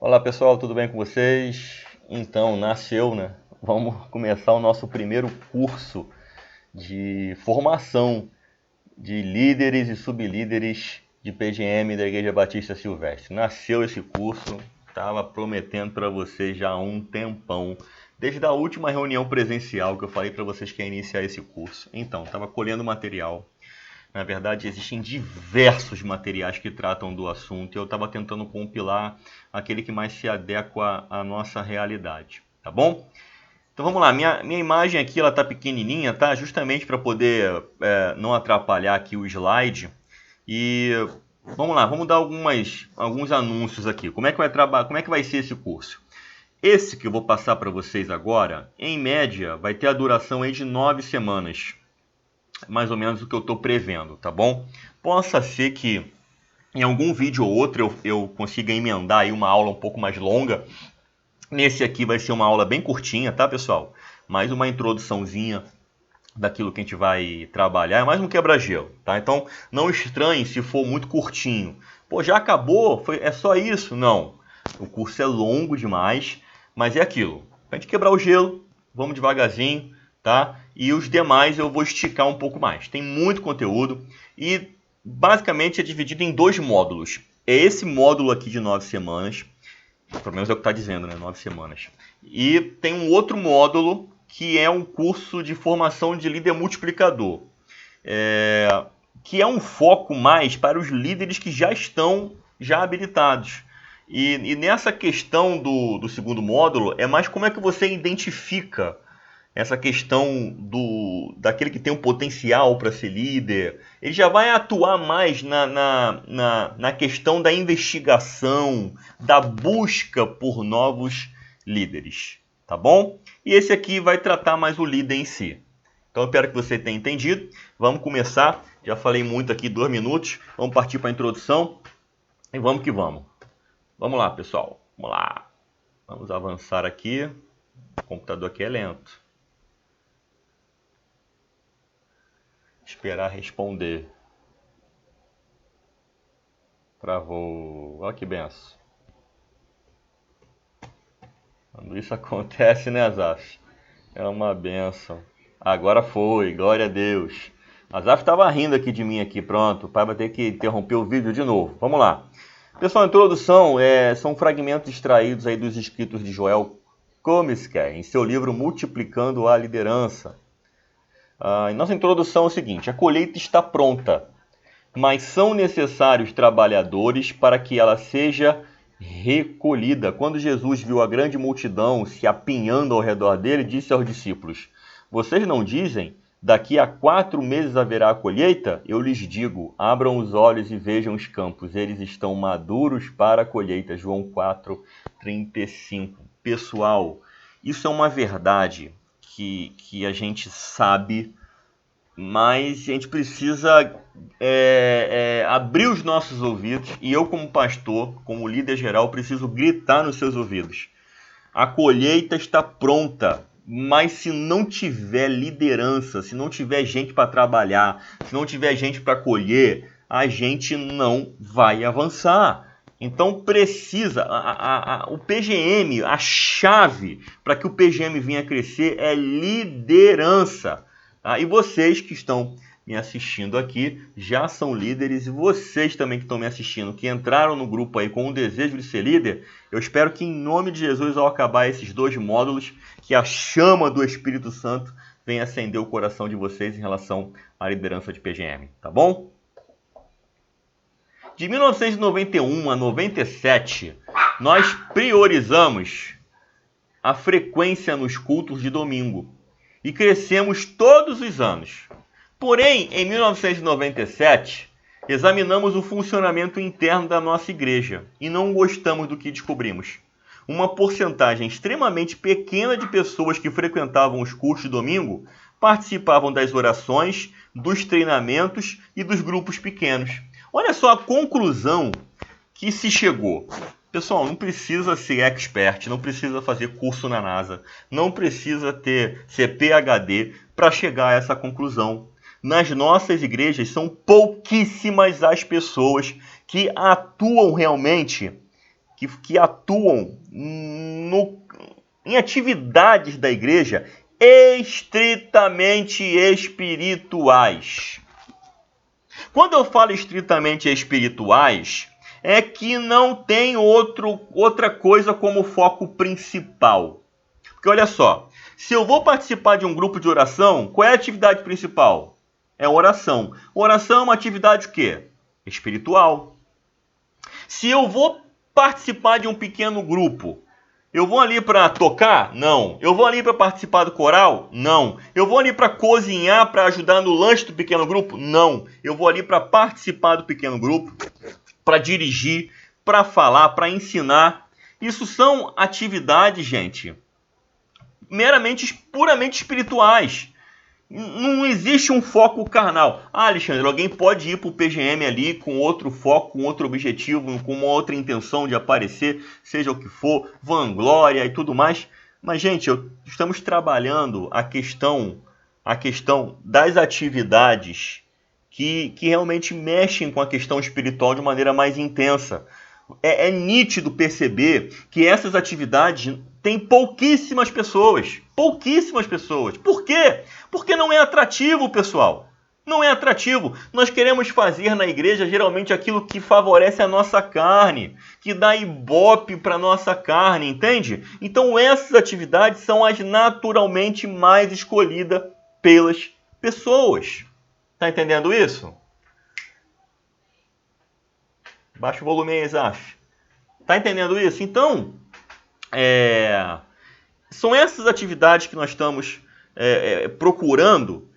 Olá pessoal, tudo bem com vocês? Então, nasceu, né? Vamos começar o nosso primeiro curso de formação de líderes e sublíderes de PGM da Igreja Batista Silvestre. Nasceu esse curso, estava prometendo para vocês já há um tempão, desde a última reunião presencial que eu falei para vocês que ia iniciar esse curso. Então, estava colhendo material. Na verdade, existem diversos materiais que tratam do assunto e eu estava tentando compilar aquele que mais se adequa à nossa realidade, tá bom? Então vamos lá, minha imagem aqui ela está pequenininha, tá? Justamente para poder não atrapalhar aqui o slide. E vamos lá, vamos dar alguns anúncios aqui. Como é que vai ser esse curso? Esse que eu vou passar para vocês agora, em média, vai ter a duração aí de 9 semanas. Mais ou menos o que eu estou prevendo, tá bom? Possa ser que em algum vídeo ou outro eu consiga emendar aí uma aula um pouco mais longa. Nesse aqui vai ser uma aula bem curtinha, tá, pessoal? Mais uma introduçãozinha daquilo que a gente vai trabalhar. É mais um quebra-gelo, tá? Então, não estranhe se for muito curtinho. Pô, já acabou? É só isso? Não. O curso é longo demais, mas é aquilo. Pra gente quebrar o gelo, vamos devagarzinho, tá? E os demais eu vou esticar um pouco mais. Tem muito conteúdo e basicamente é dividido em dois módulos. É esse módulo aqui de 9 semanas, pelo menos é o que está dizendo, né? 9 semanas. E tem um outro módulo que é um curso de formação de líder multiplicador, que é um foco mais para os líderes que já estão habilitados. E nessa questão do segundo módulo, é mais como é que você identifica essa questão daquele que tem um potencial para ser líder. Ele já vai atuar mais na questão da investigação, da busca por novos líderes, tá bom? E esse aqui vai tratar mais o líder em si. Então eu espero que você tenha entendido. Vamos começar. Já falei muito aqui, 2 minutos. Vamos partir para a introdução e vamos que vamos. Vamos lá, pessoal. Vamos lá. Vamos avançar aqui. O computador aqui é lento. Esperar responder. Travou. Olha que benção. Quando isso acontece, né, Azaf? É uma benção. Agora foi, glória a Deus. Azaf estava rindo aqui de mim aqui, pronto. O pai vai ter que interromper o vídeo de novo. Vamos lá. Pessoal, a introdução são fragmentos extraídos aí dos escritos de Joel Comisker, em seu livro Multiplicando a Liderança. Nossa introdução é o seguinte: a colheita está pronta, mas são necessários trabalhadores para que ela seja recolhida. Quando Jesus viu a grande multidão se apinhando ao redor dele, disse aos discípulos: vocês não dizem, daqui a 4 meses haverá a colheita? Eu lhes digo, abram os olhos e vejam os campos, eles estão maduros para a colheita. João 4:35. Pessoal, isso é uma verdade que a gente sabe, mas a gente precisa abrir os nossos ouvidos, e eu como pastor, como líder geral, preciso gritar nos seus ouvidos. A colheita está pronta, mas se não tiver liderança, se não tiver gente para trabalhar, se não tiver gente para colher, a gente não vai avançar. Então precisa, o PGM, a chave para que o PGM venha crescer é liderança. E vocês que estão me assistindo aqui já são líderes, e vocês também que estão me assistindo, que entraram no grupo aí com o desejo de ser líder, eu espero que em nome de Jesus, ao acabar esses 2 módulos, que a chama do Espírito Santo venha acender o coração de vocês em relação à liderança de PGM, tá bom? De 1991 a 97, nós priorizamos a frequência nos cultos de domingo e crescemos todos os anos. Porém, em 1997, examinamos o funcionamento interno da nossa igreja e não gostamos do que descobrimos. Uma porcentagem extremamente pequena de pessoas que frequentavam os cultos de domingo participavam das orações, dos treinamentos e dos grupos pequenos. Olha só a conclusão que se chegou. Pessoal, não precisa ser expert, não precisa fazer curso na NASA, não precisa ser PhD para chegar a essa conclusão. Nas nossas igrejas são pouquíssimas as pessoas que atuam realmente, que atuam em atividades da igreja estritamente espirituais. Quando eu falo estritamente espirituais, é que não tem outra coisa como foco principal. Porque olha só, se eu vou participar de um grupo de oração, qual é a atividade principal? É oração. Oração é uma atividade o quê? Espiritual. Se eu vou participar de um pequeno grupo, eu vou ali para tocar? Não. Eu vou ali para participar do coral? Não. Eu vou ali para cozinhar, para ajudar no lanche do pequeno grupo? Não. Eu vou ali para participar do pequeno grupo, para dirigir, para falar, para ensinar. Isso são atividades, gente, puramente espirituais. Não existe um foco carnal. Ah, Alexandre, alguém pode ir para o PGM ali com outro foco, com outro objetivo, com uma outra intenção de aparecer, seja o que for, vanglória e tudo mais. Mas, gente, estamos trabalhando a questão das atividades que realmente mexem com a questão espiritual de maneira mais intensa. É nítido perceber que essas atividades têm pouquíssimas pessoas. Pouquíssimas pessoas. Por quê? Porque não é atrativo, pessoal. Não é atrativo. Nós queremos fazer na igreja geralmente aquilo que favorece a nossa carne, que dá ibope para a nossa carne, entende? Então essas atividades são as naturalmente mais escolhidas pelas pessoas. Tá entendendo isso? Baixa o volume aí, Zaf. Tá entendendo isso? Então, são essas atividades que nós estamos procurando,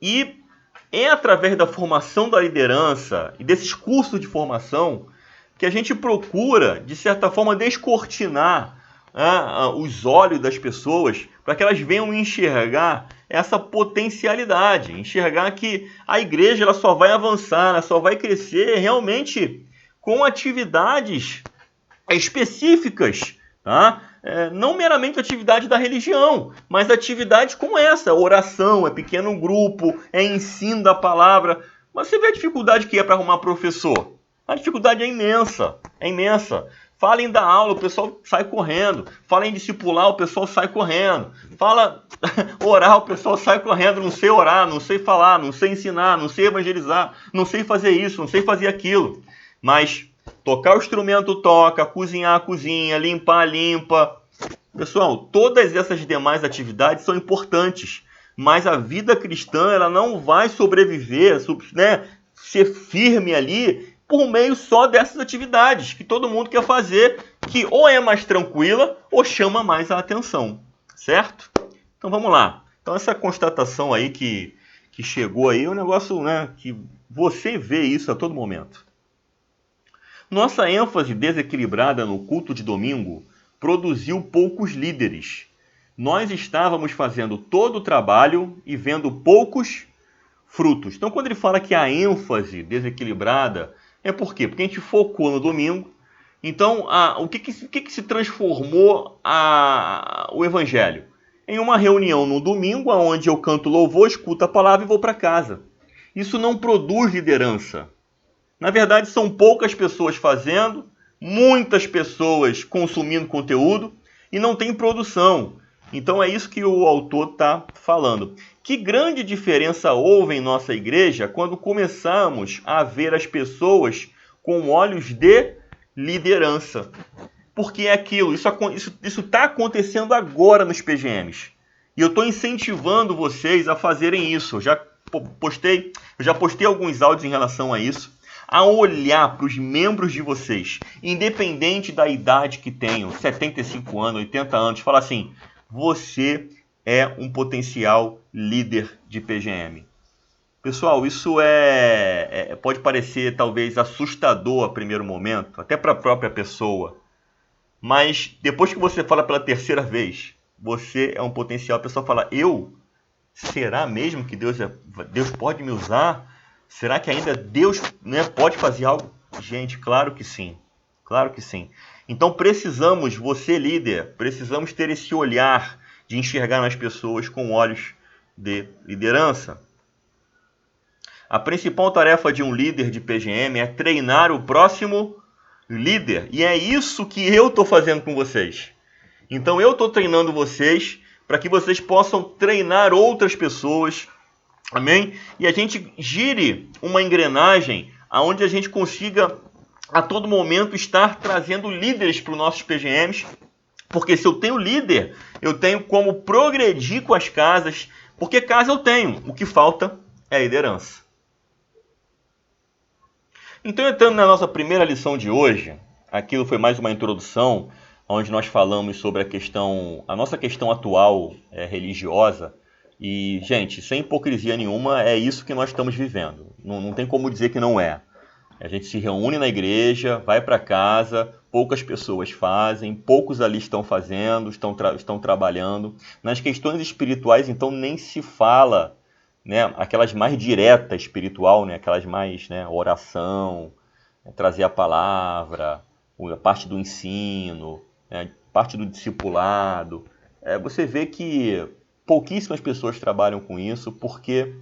e é através da formação da liderança e desses cursos de formação que a gente procura, de certa forma, descortinar os olhos das pessoas para que elas venham enxergar essa potencialidade, enxergar que a igreja ela só vai avançar, ela só vai crescer realmente com atividades específicas, tá? Não meramente atividade da religião, mas atividades como essa, oração, pequeno grupo, ensino da palavra. Mas você vê a dificuldade que é para arrumar professor? A dificuldade é imensa, é imensa. Falem da aula, o pessoal sai correndo. Falem discipular, o pessoal sai correndo. Fala orar, o pessoal sai correndo. Não sei orar, não sei falar, não sei ensinar, não sei evangelizar, não sei fazer isso, não sei fazer aquilo. Mas tocar o instrumento toca, cozinhar cozinha, limpar limpa. Pessoal, todas essas demais atividades são importantes, mas a vida cristã ela não vai sobreviver, ser firme ali por meio só dessas atividades que todo mundo quer fazer, que ou é mais tranquila ou chama mais a atenção, certo? Então vamos lá. Então essa constatação aí que chegou aí é um negócio, que você vê isso a todo momento. Nossa ênfase desequilibrada no culto de domingo produziu poucos líderes. Nós estávamos fazendo todo o trabalho e vendo poucos frutos. Então, quando ele fala que a ênfase desequilibrada, é por quê? Porque a gente focou no domingo. Então, o que se transformou o evangelho? Em uma reunião no domingo, onde eu canto louvor, escuto a palavra e vou para casa. Isso não produz liderança. Na verdade, são poucas pessoas fazendo, muitas pessoas consumindo conteúdo e não tem produção. Então é isso que o autor está falando. Que grande diferença houve em nossa igreja quando começamos a ver as pessoas com olhos de liderança. Porque é aquilo, isso está acontecendo agora nos PGMs. E eu estou incentivando vocês a fazerem isso. Eu já postei alguns áudios em relação a isso. A olhar para os membros de vocês, independente da idade que tenham, 75 anos, 80 anos, falar assim, você é um potencial líder de PGM. Pessoal, isso pode parecer talvez assustador a primeiro momento, até para a própria pessoa. Mas depois que você fala pela terceira vez, você é um potencial, a pessoa fala, será mesmo que Deus pode me usar? Será que ainda Deus pode fazer algo? Gente, claro que sim. Claro que sim. Então precisamos, você líder, precisamos ter esse olhar de enxergar nas pessoas com olhos de liderança. A principal tarefa de um líder de PGM é treinar o próximo líder, e é isso que eu estou fazendo com vocês. Então eu estou treinando vocês para que vocês possam treinar outras pessoas, amém? E a gente gire uma engrenagem onde a gente consiga a todo momento estar trazendo líderes para os nossos PGMs, porque se eu tenho líder, eu tenho como progredir com as casas, porque casa eu tenho, o que falta é liderança. Então, entrando na nossa primeira lição de hoje, aquilo foi mais uma introdução, onde nós falamos sobre a nossa questão atual religiosa. E, gente, sem hipocrisia nenhuma, é isso que nós estamos vivendo. Não tem como dizer que não é. A gente se reúne na igreja, vai para casa, poucas pessoas fazem, poucos ali estão fazendo, estão trabalhando. Nas questões espirituais, então, nem se fala, né, aquelas mais diretas espiritual, né, aquelas mais, né, oração, trazer a palavra, a parte do ensino, né, parte do discipulado. Você vê que pouquíssimas pessoas trabalham com isso, porque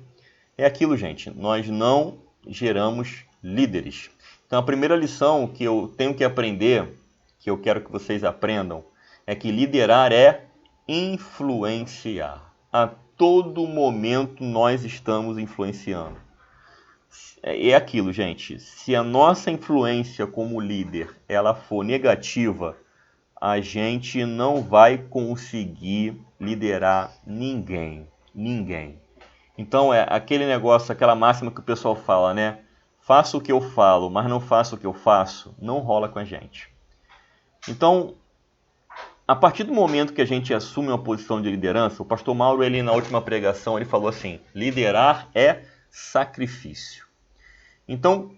é aquilo, gente, nós não geramos líderes. Então a primeira lição que eu tenho que aprender, que eu quero que vocês aprendam, é que liderar é influenciar. A todo momento nós estamos influenciando. É aquilo, gente, se a nossa influência como líder ela for negativa, a gente não vai conseguir liderar ninguém. Então é aquele negócio, aquela máxima que o pessoal fala, né? Faça o que eu falo, mas não faça o que eu faço, não rola com a gente. Então, a partir do momento que a gente assume uma posição de liderança, o pastor Mauro, ele na última pregação, ele falou assim, liderar é sacrifício. Então,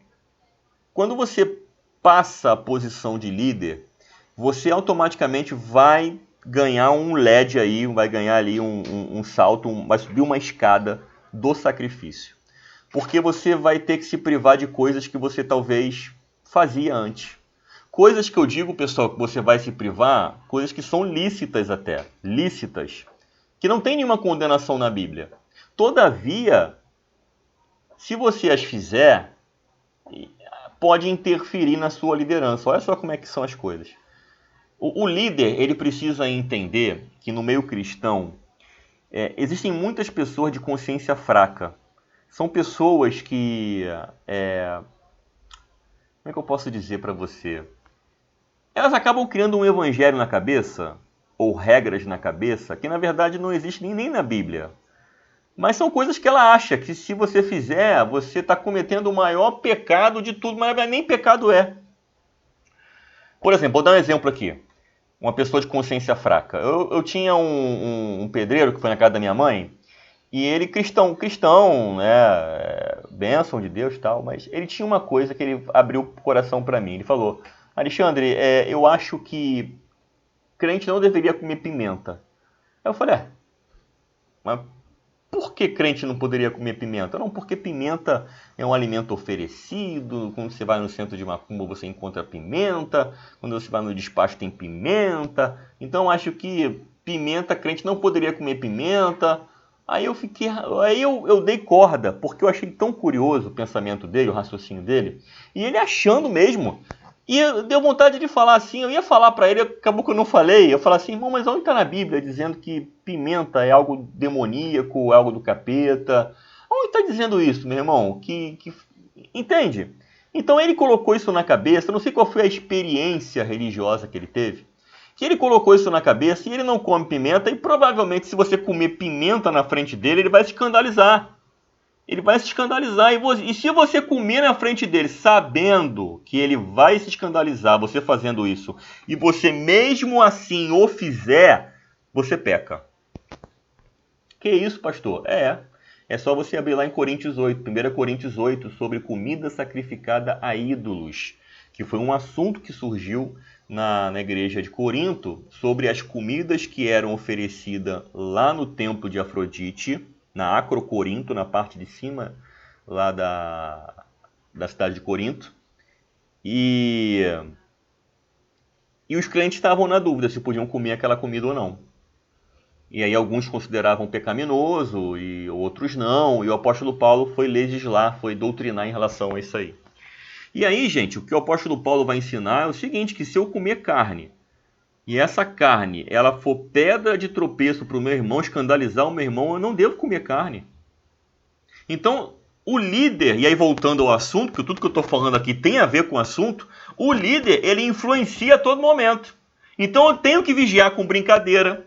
quando você passa a posição de líder, você automaticamente vai ganhar um LED aí, vai ganhar ali um salto, vai subir uma escada do sacrifício. Porque você vai ter que se privar de coisas que você talvez fazia antes. Coisas que eu digo, pessoal, que você vai se privar, coisas que são lícitas até, lícitas, que não tem nenhuma condenação na Bíblia. Todavia, se você as fizer, pode interferir na sua liderança. Olha só como é que são as coisas. O líder, ele precisa entender que no meio cristão existem muitas pessoas de consciência fraca. São pessoas que... como é que eu posso dizer para você? Elas acabam criando um evangelho na cabeça, ou regras na cabeça, que na verdade não existem nem na Bíblia. Mas são coisas que ela acha que se você fizer, você está cometendo o maior pecado de tudo, mas nem pecado é. Por exemplo, vou dar um exemplo aqui. Uma pessoa de consciência fraca. Eu tinha um pedreiro que foi na casa da minha mãe, e ele cristão, né, bênção de Deus e tal, mas ele tinha uma coisa que ele abriu o coração para mim. Ele falou, Alexandre, eu acho que crente não deveria comer pimenta. Aí eu falei, mas por que crente não poderia comer pimenta? Não, porque pimenta é um alimento oferecido. Quando você vai no centro de macumba, você encontra pimenta. Quando você vai no despacho, tem pimenta. Então, acho que pimenta, crente não poderia comer pimenta. Aí eu dei corda, porque eu achei tão curioso o pensamento dele, o raciocínio dele. E ele achando mesmo. E deu vontade de falar assim, eu ia falar para ele, acabou que eu não falei. Eu falei assim, irmão, mas onde está na Bíblia dizendo que pimenta é algo demoníaco, é algo do capeta? Onde está dizendo isso, meu irmão? Entende? Então ele colocou isso na cabeça, eu não sei qual foi a experiência religiosa que ele teve, que ele colocou isso na cabeça e ele não come pimenta, e provavelmente se você comer pimenta na frente dele, ele vai se escandalizar. Ele vai se escandalizar. E se você comer na frente dele, sabendo que ele vai se escandalizar, você fazendo isso, e você mesmo assim o fizer, você peca. Que isso, pastor? É só você abrir lá em Coríntios 8, 1 Coríntios 8, sobre comida sacrificada a ídolos, que foi um assunto que surgiu na igreja de Corinto, sobre as comidas que eram oferecidas lá no templo de Afrodite, na Acrocorinto, na parte de cima lá da cidade de Corinto. E os crentes estavam na dúvida se podiam comer aquela comida ou não. E aí alguns consideravam pecaminoso e outros não. E o apóstolo Paulo foi legislar, foi doutrinar em relação a isso aí. E aí, gente, o que o apóstolo Paulo vai ensinar é o seguinte, que se eu comer carne, e essa carne, ela for pedra de tropeço para o meu irmão, escandalizar o meu irmão, eu não devo comer carne. Então, o líder, e aí voltando ao assunto, que tudo que eu estou falando aqui tem a ver com o assunto, o líder, ele influencia a todo momento. Então, eu tenho que vigiar com brincadeira,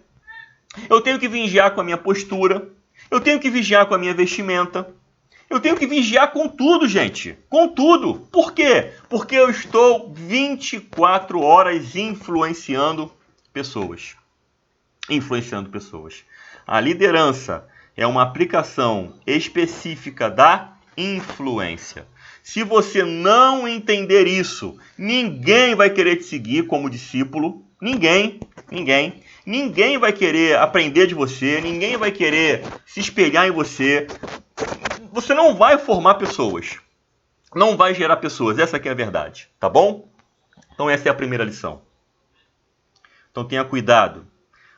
eu tenho que vigiar com a minha postura, eu tenho que vigiar com a minha vestimenta, eu tenho que vigiar com tudo, gente. Com tudo. Por quê? Porque eu estou 24 horas influenciando pessoas. A liderança é uma aplicação específica da influência. Se você não entender isso, ninguém vai querer te seguir como discípulo. Ninguém vai querer aprender de você. Ninguém vai querer se espelhar em você. Você não vai formar pessoas. Não vai gerar pessoas. Essa aqui é a verdade. Tá bom? Então essa é a primeira lição. Então tenha cuidado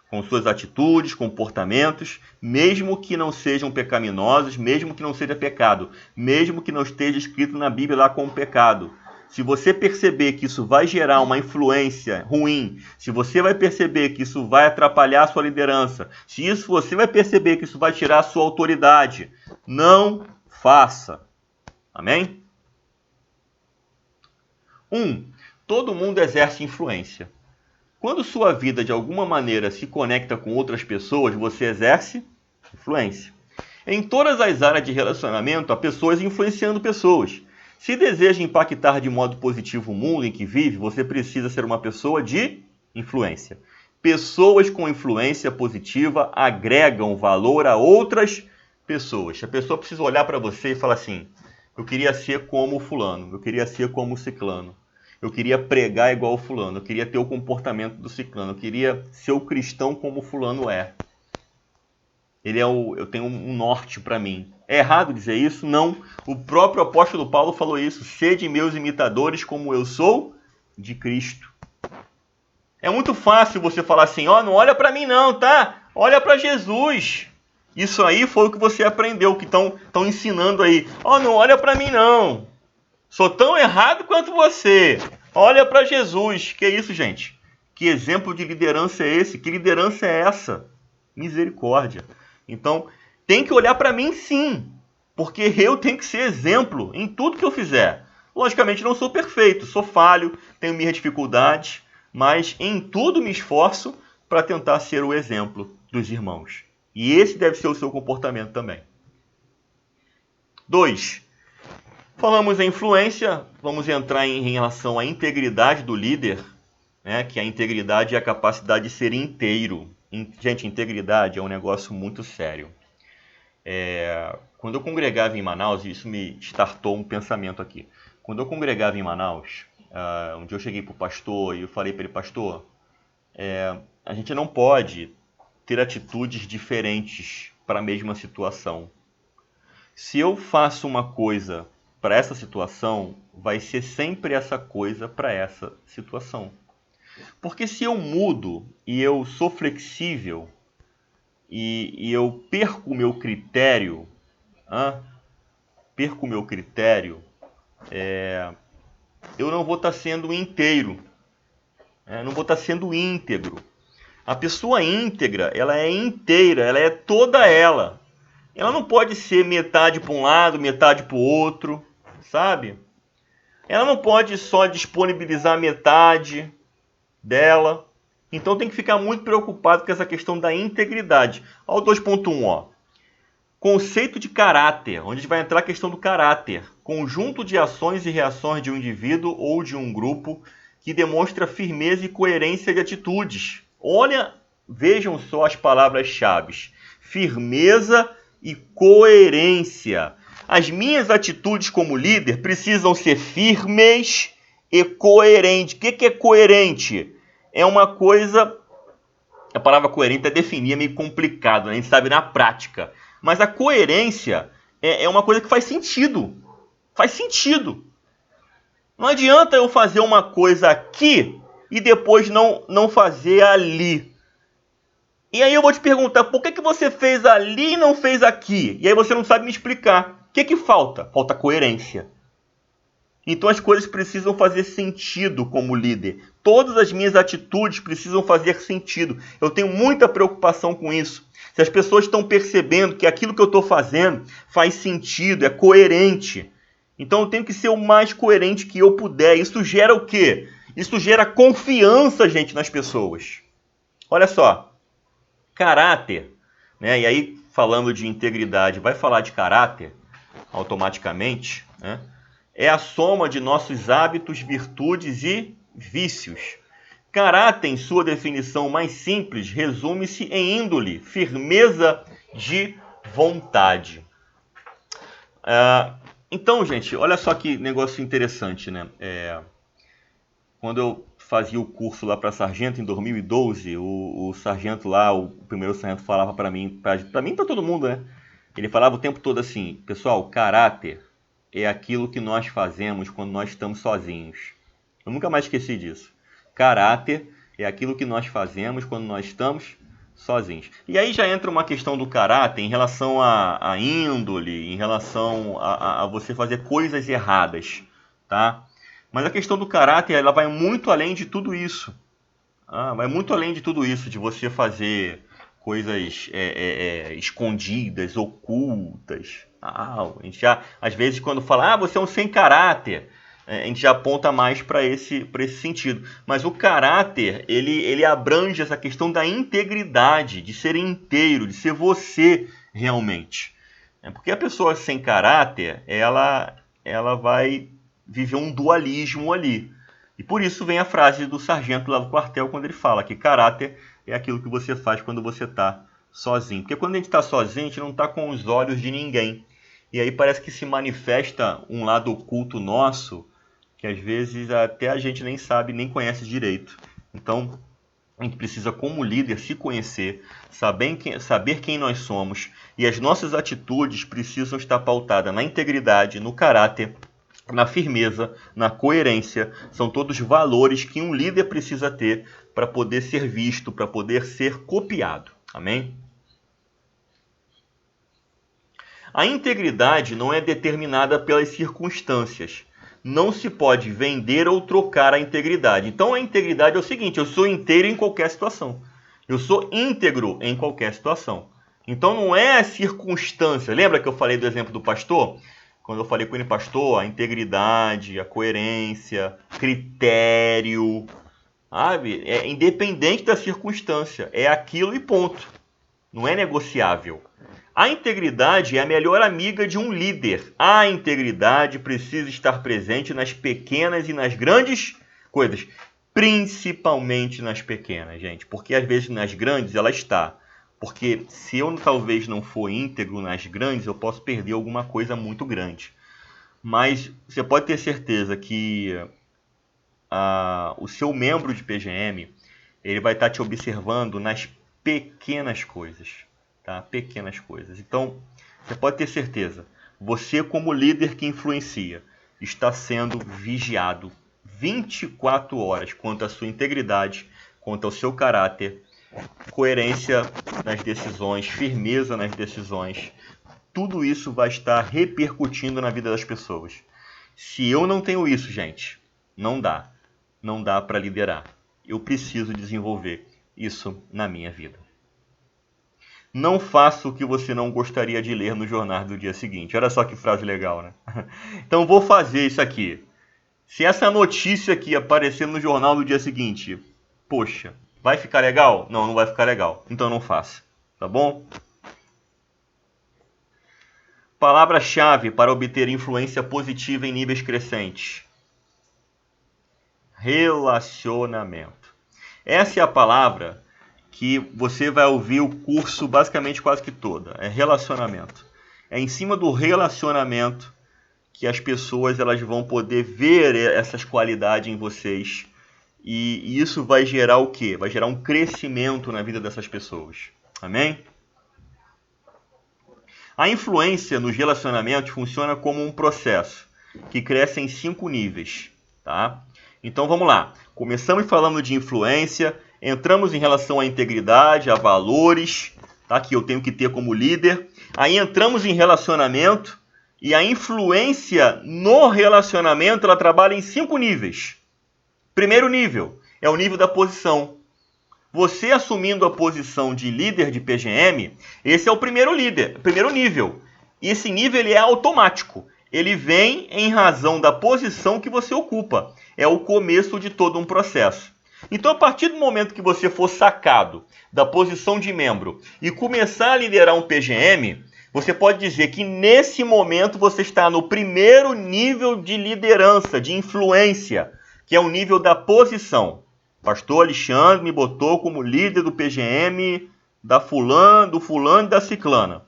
com suas atitudes, comportamentos, mesmo que não sejam pecaminosos, mesmo que não seja pecado, mesmo que não esteja escrito na Bíblia lá como pecado. Se você perceber que isso vai gerar uma influência ruim, se você vai perceber que isso vai atrapalhar a sua liderança, se você vai perceber que isso vai tirar a sua autoridade, não faça. Amém? 1. Todo mundo exerce influência. Quando sua vida de alguma maneira se conecta com outras pessoas, você exerce influência. Em todas as áreas de relacionamento, há pessoas influenciando pessoas. Se deseja impactar de modo positivo o mundo em que vive, você precisa ser uma pessoa de influência. Pessoas com influência positiva agregam valor a outras pessoas. A pessoa precisa olhar para você e falar assim, eu queria ser como o fulano, eu queria ser como o ciclano. Eu queria pregar igual o fulano, eu queria ter o comportamento do ciclano, eu queria ser o cristão como o fulano é. Eu tenho um norte para mim. É errado dizer isso? Não. O próprio apóstolo Paulo falou isso. Sede meus imitadores como eu sou de Cristo. É muito fácil você falar assim, não olha para mim não, tá? Olha para Jesus. Isso aí foi o que você aprendeu, que estão ensinando aí. Não olha para mim não. Sou tão errado quanto você. Olha para Jesus. Que isso, gente? Que exemplo de liderança é esse? Que liderança é essa? Misericórdia. Então, tem que olhar para mim sim. Porque eu tenho que ser exemplo em tudo que eu fizer. Logicamente, não sou perfeito. Sou falho, tenho minhas dificuldades. Mas em tudo me esforço para tentar ser o exemplo dos irmãos. E esse deve ser o seu comportamento também. 2. Falamos em influência, vamos entrar em relação à integridade do líder, né? Que a integridade é a capacidade de ser inteiro. Gente, integridade é um negócio muito sério. Quando eu congregava em Manaus, isso me startou um pensamento aqui. Quando eu congregava em Manaus, um dia eu cheguei para o pastor e eu falei para ele, pastor, a gente não pode ter atitudes diferentes para a mesma situação. Se eu faço uma coisa para essa situação, vai ser sempre essa coisa para essa situação. Porque se eu mudo e eu sou flexível e eu perco o meu critério, eu não vou estar sendo inteiro, não vou estar sendo íntegro. A pessoa íntegra, ela é inteira, ela é toda ela. Ela não pode ser metade para um lado, metade para o outro, sabe? Ela não pode só disponibilizar metade dela. Então tem que ficar muito preocupado com essa questão da integridade. Olha o 2.1, Conceito de caráter, onde a gente vai entrar a questão do caráter. Conjunto de ações e reações de um indivíduo ou de um grupo que demonstra firmeza e coerência de atitudes. Vejam só as palavras-chave. Firmeza e coerência. As minhas atitudes como líder precisam ser firmes e coerentes. O que é coerente? É uma coisa... A palavra coerente é definir, é meio complicado, né? A gente sabe na prática. Mas a coerência é uma coisa que faz sentido. Faz sentido. Não adianta eu fazer uma coisa aqui e depois não fazer ali. E aí eu vou te perguntar, por que você fez ali e não fez aqui? E aí você não sabe me explicar. O que falta? Falta coerência. Então as coisas precisam fazer sentido como líder. Todas as minhas atitudes precisam fazer sentido. Eu tenho muita preocupação com isso. Se as pessoas estão percebendo que aquilo que eu estou fazendo faz sentido, é coerente. Então eu tenho que ser o mais coerente que eu puder. Isso gera o quê? Isso gera confiança, gente, nas pessoas. Olha só, caráter, né? E aí, falando de integridade, vai falar de caráter automaticamente, né? É a soma de nossos hábitos, virtudes e vícios. Caráter, em sua definição mais simples, resume-se em índole, firmeza de vontade. Então, gente, olha só que negócio interessante, né? Quando eu fazia o curso lá para sargento em 2012, o sargento lá, o primeiro sargento falava para mim, para mim, para todo mundo, né? Ele falava o tempo todo assim: pessoal, caráter é aquilo que nós fazemos quando nós estamos sozinhos. Eu nunca mais esqueci disso. Caráter é aquilo que nós fazemos quando nós estamos sozinhos. E aí já entra uma questão do caráter em relação à índole, em relação a você fazer coisas erradas, tá? Mas a questão do caráter, ela vai muito além de tudo isso. Vai muito além de tudo isso, de você fazer coisas escondidas, ocultas. A gente já, às vezes, quando fala, você é um sem caráter, a gente já aponta mais para esse sentido. Mas o caráter, ele abrange essa questão da integridade, de ser inteiro, de ser você realmente. Porque a pessoa sem caráter, ela vai viver um dualismo ali. E por isso vem a frase do sargento lá do quartel, quando ele fala que caráter é aquilo que você faz quando você está sozinho. Porque quando a gente está sozinho, a gente não está com os olhos de ninguém. E aí parece que se manifesta um lado oculto nosso, que às vezes até a gente nem sabe, nem conhece direito. Então, a gente precisa, como líder, se conhecer, saber quem nós somos, e as nossas atitudes precisam estar pautadas na integridade, no caráter, na firmeza, na coerência. São todos valores que um líder precisa ter para poder ser visto, para poder ser copiado. Amém? A integridade não é determinada pelas circunstâncias. Não se pode vender ou trocar a integridade. Então a integridade é o seguinte: eu sou inteiro em qualquer situação. Eu sou íntegro em qualquer situação. Então não é a circunstância. Lembra que eu falei do exemplo do pastor? Quando eu falei com ele, pastor, a integridade, a coerência, critério, sabe? É independente da circunstância. É aquilo e ponto. Não é negociável. A integridade é a melhor amiga de um líder. A integridade precisa estar presente nas pequenas e nas grandes coisas. Principalmente nas pequenas, gente. Porque às vezes nas grandes ela está. Porque se eu talvez não for íntegro nas grandes, eu posso perder alguma coisa muito grande. Mas você pode ter certeza que o seu membro de PGM, ele vai estar te observando nas pequenas coisas. Tá? Pequenas coisas. Então, você pode ter certeza, você como líder que influencia, está sendo vigiado 24 horas quanto à sua integridade, quanto ao seu caráter, coerência nas decisões, firmeza nas decisões. Tudo isso vai estar repercutindo na vida das pessoas. Se eu não tenho isso, gente, não dá. Não dá para liderar. Eu preciso desenvolver isso na minha vida. Não faça o que você não gostaria de ler no jornal do dia seguinte. Olha só que frase legal, né? Então vou fazer isso aqui. Se essa notícia aqui aparecer no jornal do dia seguinte, poxa, vai ficar legal? Não, não vai ficar legal. Então não faça, tá bom? Palavra-chave para obter influência positiva em níveis crescentes. Relacionamento. Essa é a palavra que você vai ouvir o curso basicamente quase que toda. É relacionamento. É em cima do relacionamento que as pessoas elas vão poder ver essas qualidades em vocês. E isso vai gerar o quê? Vai gerar um crescimento na vida dessas pessoas. Amém? A influência nos relacionamentos funciona como um processo que cresce em 5 níveis. Tá? Então vamos lá. Começamos falando de influência. Entramos em relação à integridade, a valores, tá? Que eu tenho que ter como líder. Aí entramos em relacionamento E a influência no relacionamento, ela trabalha em 5 níveis. Primeiro nível é o nível da posição. Você assumindo a posição de líder de PGM, esse é o primeiro nível. E esse nível ele é automático. Ele vem em razão da posição que você ocupa. É o começo de todo um processo. Então, a partir do momento que você for sacado da posição de membro e começar a liderar um PGM, você pode dizer que nesse momento você está no primeiro nível de liderança, de influência, que é o nível da posição. Pastor Alexandre me botou como líder do PGM do fulano e da ciclana.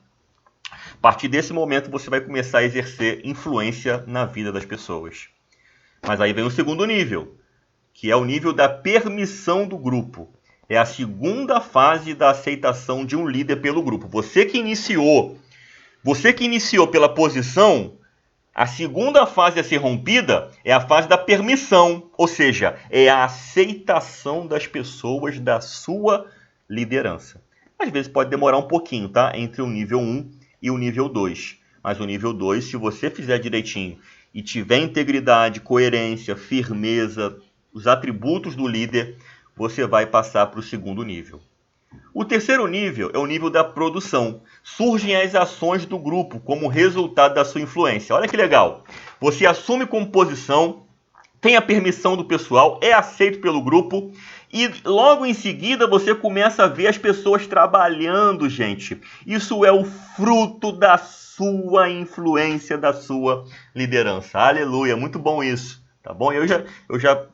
A partir desse momento você vai começar a exercer influência na vida das pessoas. Mas aí vem o segundo nível, que é o nível da permissão do grupo. É a segunda fase da aceitação de um líder pelo grupo. Você que iniciou pela posição, a segunda fase a ser rompida é a fase da permissão, ou seja, é a aceitação das pessoas da sua liderança. Às vezes pode demorar um pouquinho, tá? Entre o nível 1 e o nível 2. Mas o nível 2, se você fizer direitinho e tiver integridade, coerência, firmeza, os atributos do líder, você vai passar para o segundo nível. O terceiro nível é o nível da produção. Surgem as ações do grupo como resultado da sua influência. Olha que legal. Você assume como posição, tem a permissão do pessoal, é aceito pelo grupo e logo em seguida você começa a ver as pessoas trabalhando, gente. Isso é o fruto da sua influência, da sua liderança. Aleluia, muito bom isso. Tá bom?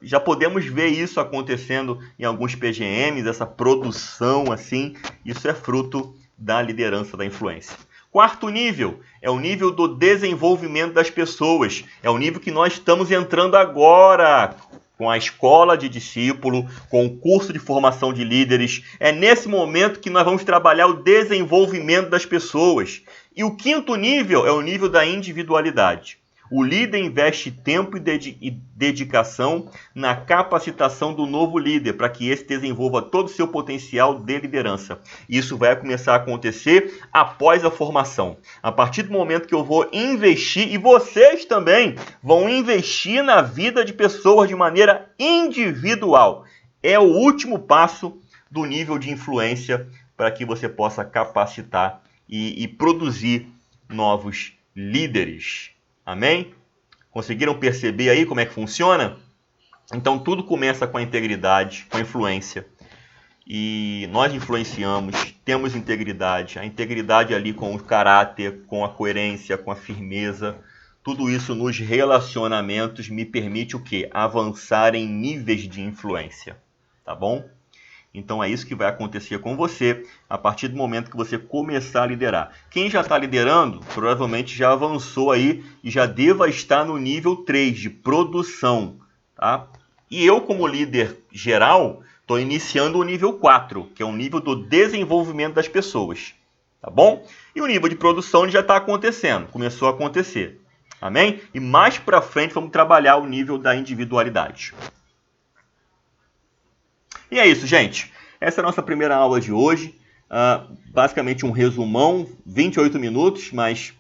Já podemos ver isso acontecendo em alguns PGMs, essa produção assim, isso é fruto da liderança, da influência. Quarto nível é o nível do desenvolvimento das pessoas. É o nível que nós estamos entrando agora, com a escola de discípulo, com o curso de formação de líderes. É nesse momento que nós vamos trabalhar o desenvolvimento das pessoas. E o quinto nível é o nível da individualidade. O líder investe tempo e dedicação na capacitação do novo líder, para que esse desenvolva todo o seu potencial de liderança. Isso vai começar a acontecer após a formação. A partir do momento que eu vou investir, e vocês também vão investir na vida de pessoas de maneira individual. É o último passo do nível de influência para que você possa capacitar e produzir novos líderes. Amém? Conseguiram perceber aí como é que funciona? Então tudo começa com a integridade, com a influência. E nós influenciamos, temos integridade. A integridade ali com o caráter, com a coerência, com a firmeza. Tudo isso nos relacionamentos me permite o quê? Avançar em níveis de influência. Tá bom? Então é isso que vai acontecer com você a partir do momento que você começar a liderar. Quem já está liderando, provavelmente já avançou aí e já deva estar no nível 3 de produção. Tá? E eu, como líder geral, estou iniciando o nível 4, que é o nível do desenvolvimento das pessoas. Tá bom? E o nível de produção já está acontecendo, começou a acontecer. Amém? E mais para frente vamos trabalhar o nível da individualidade. E é isso, gente. Essa é a nossa primeira aula de hoje. Basicamente um resumão, 28 minutos, mas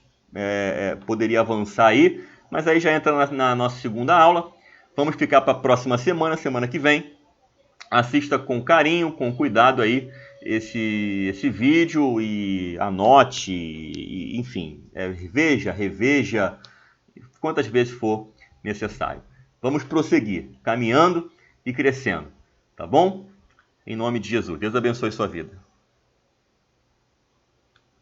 poderia avançar aí. Mas aí já entra na nossa segunda aula. Vamos ficar para a próxima semana que vem. Assista com carinho, com cuidado aí esse vídeo e anote, enfim, reveja, quantas vezes for necessário. Vamos prosseguir, caminhando e crescendo. Tá bom? Em nome de Jesus. Deus abençoe sua vida.